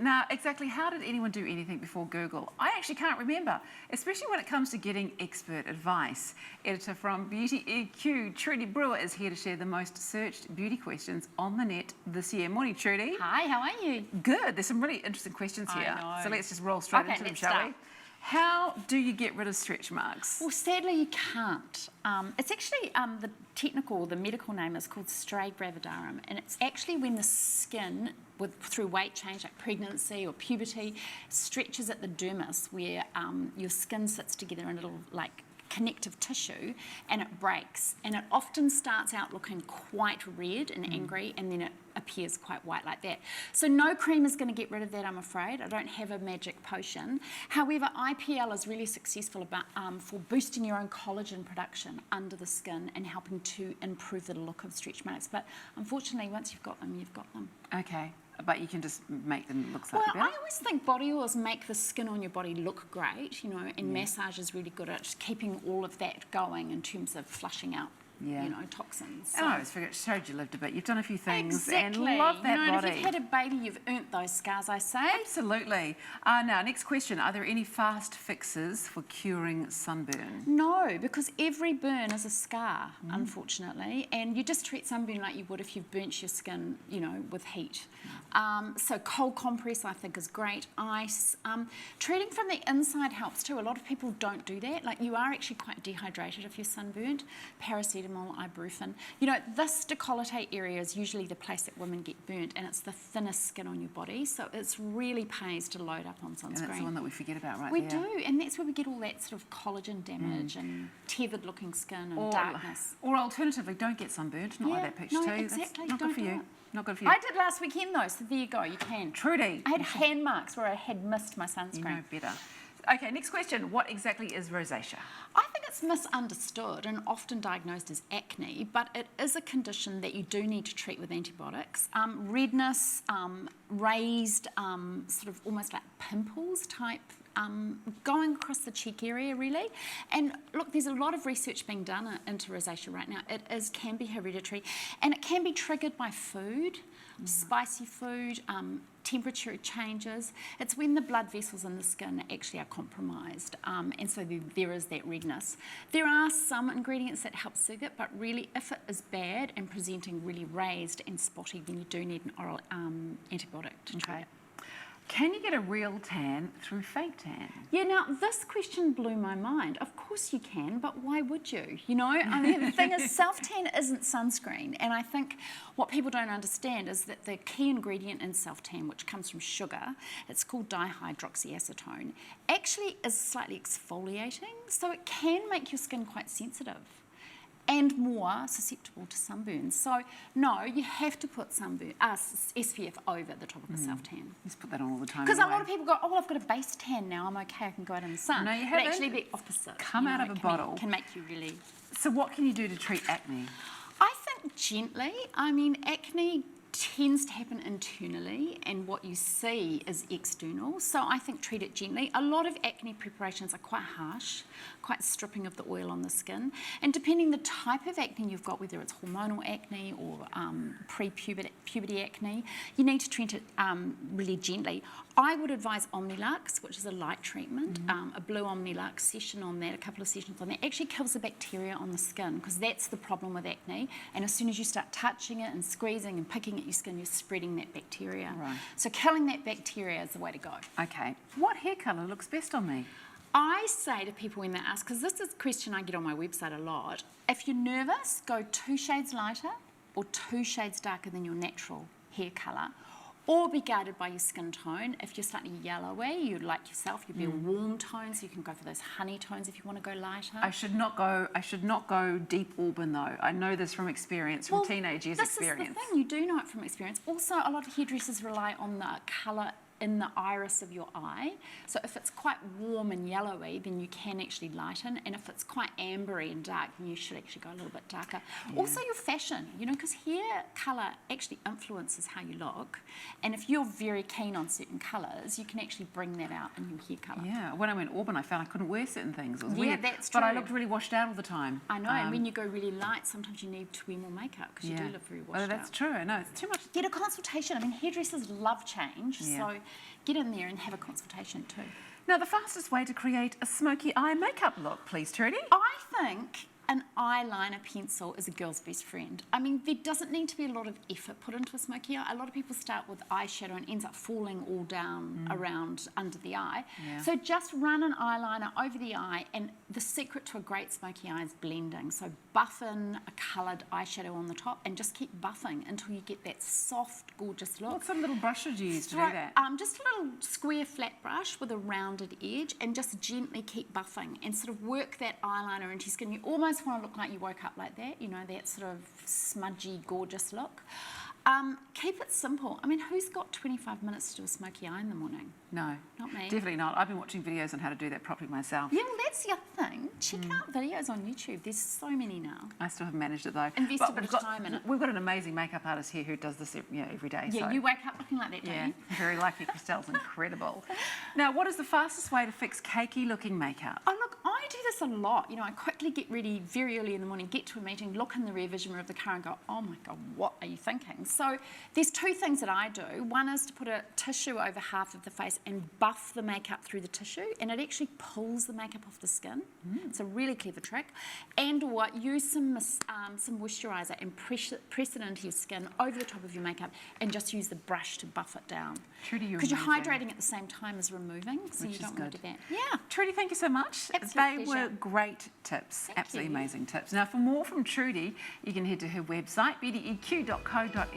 Now, exactly how did anyone do anything before Google? I actually can't remember, especially when it comes to getting expert advice. Editor from Beauty EQ, Trudi Brewer, is here to share the most searched beauty questions on the net this year. Morning, Trudi. Hi, how are you? Good. There's some really interesting questions here. I know. So let's just roll straight into them, shall we? How do you get rid of stretch marks? Well, sadly, you can't. It's actually the medical name is called stray gravidarum, and it's actually when the skin, through weight change like pregnancy or puberty, stretches at the dermis where your skin sits together in a little connective tissue, and it breaks, and it often starts out looking quite red and angry, and then it appears quite white like that. So no cream is going to get rid of that, I'm afraid. I don't have a magic potion. However, IPL is really successful for boosting your own collagen production under the skin and helping to improve the look of stretch marks. But unfortunately, once you've got them, you've got them. Okay. But you can just make them look slightly better? Well, I always think body oils make the skin on your body look great, and massage is really good at keeping all of that going in terms of flushing out, toxins. So. I always figured it showed you lived a bit. You've done a few things exactly. and love that body. And if you've had a baby, you've earned those scars, I say. Absolutely. Now, next question. Are there any fast fixes for curing sunburn? No, because every burn is a scar, unfortunately, and you just treat sunburn like you would if you've burnt your skin, with heat. So cold compress, I think, is great. Ice. Treating from the inside helps too. A lot of people don't do that. Like, you are actually quite dehydrated if you're sunburnt. Paracetamol, ibuprofen. This décolleté area is usually the place that women get burnt, and it's the thinnest skin on your body, so it's really pays to load up on sunscreen. And that's the one that we forget about there. We do, and that's where we get all that sort of collagen damage and tethered-looking skin and darkness. Or alternatively, don't get sunburned. Not like that picture too. Exactly. That's not good for you. Not good for you. I did last weekend though, so there you go. You can. Trudi. I had hand marks where I had missed my sunscreen. You know better. Okay, next question. What exactly is rosacea? I think it's misunderstood and often diagnosed as acne, but it is a condition that you do need to treat with antibiotics. Redness, raised, sort of almost like pimples type, going across the cheek area really. And look, there's a lot of research being done into rosacea right now. It can be hereditary, and it can be triggered by food, spicy food, temperature changes. It's when the blood vessels in the skin actually are compromised, and so there is that redness. There are some ingredients that help soothe it, but really if it is bad and presenting really raised and spotty, then you do need an oral antibiotic to treat it. Can you get a real tan through fake tan? Yeah, now this question blew my mind. Of course you can, but why would you? I mean, the thing is, self-tan isn't sunscreen, and I think what people don't understand is that the key ingredient in self-tan, which comes from sugar, it's called dihydroxyacetone, actually is slightly exfoliating, so it can make your skin quite sensitive and more susceptible to sunburn. So, no, you have to put SPF over the top of the self-tan. Just put that on all the time. Because a lot of people go, oh, I've got a base tan now, I'm okay, I can go out in the sun. No, you haven't. But actually the opposite. Come out of a bottle. Can make you really... So what can you do to treat acne? I think gently. I mean, acne tends to happen internally, and what you see is external, so I think treat it gently. A lot of acne preparations are quite harsh, quite stripping of the oil on the skin, and depending the type of acne you've got, whether it's hormonal acne or pre-puberty acne, you need to treat it really gently. I would advise Omnilux, which is a light treatment, a blue Omnilux session on that, a couple of sessions on that, actually kills the bacteria on the skin, because that's the problem with acne, and as soon as you start touching it and squeezing and picking at your skin, you're spreading that bacteria. Right. So killing that bacteria is the way to go. Okay. What hair colour looks best on me? I say to people when they ask, because this is a question I get on my website a lot, if you're nervous, go 2 shades lighter or 2 shades darker than your natural hair colour, or be guided by your skin tone. If you're slightly yellowy, you like yourself, you'd be a warm tone, so you can go for those honey tones if you want to go lighter. I should not go deep auburn though. I know this from experience, from teenage years experience. This is the thing, you do know it from experience. Also, a lot of hairdressers rely on the colour in the iris of your eye. So if it's quite warm and yellowy, then you can actually lighten. And if it's quite ambery and dark, then you should actually go a little bit darker. Yeah. Also your fashion, because hair colour actually influences how you look. And if you're very keen on certain colours, you can actually bring that out in your hair colour. Yeah, when I went Auburn, I found I couldn't wear certain things. It was weird. That's true. But I looked really washed out all the time. I know, and when you go really light, sometimes you need to wear more makeup because you do look very washed out. That's true. I know, it's too much. Get a consultation. I mean, hairdressers love change, so get in there and have a consultation too. Now, the fastest way to create a smoky eye makeup look, please, Trudi. I think an eyeliner pencil is a girl's best friend. I mean, there doesn't need to be a lot of effort put into a smoky eye. A lot of people start with eyeshadow and ends up falling all down around under the eye. Yeah. So just run an eyeliner over the eye, and the secret to a great smoky eye is blending. So buff in a coloured eyeshadow on the top and just keep buffing until you get that soft, gorgeous look. What sort of little brush did you use to do that? Just a little square flat brush with a rounded edge, and just gently keep buffing and sort of work that eyeliner into your skin. You almost want to look like you woke up like that, you know, that sort of smudgy, gorgeous look. Keep it simple. I mean, who's got 25 minutes to do a smoky eye in the morning? No. Not me. Definitely not. I've been watching videos on how to do that properly myself. Yeah, well, that's the other thing. Check out videos on YouTube. There's so many now. I still haven't managed it though. Invest But a bit we've of time in it. We've got an amazing makeup artist here who does this every day. Yeah, so. you wake up looking like that, don't Yeah, you? very lucky. Christelle's incredible. Now, what is the fastest way to fix cakey looking makeup? Oh, look, I do this a lot. You know, I quickly get ready very early in the morning, get to a meeting, look in the rear vision mirror of the car and go, oh my God, what are you thinking? So there's two things that I do. One is to put a tissue over half of the face and buff the makeup through the tissue, and it actually pulls the makeup off the skin. It's a really clever trick. And or use some moisturiser and press it into your skin over the top of your makeup, and just use the brush to buff it down. Trudi, you're because you're amazing. hydrating at the same time as removing, so Which you don't is want to good. do that. Yeah. Trudi, thank you so much. Absolute They pleasure. were great tips, Thank absolutely you. amazing tips. Now, for more from Trudi, you can head to her website, beautyeq.co.nz.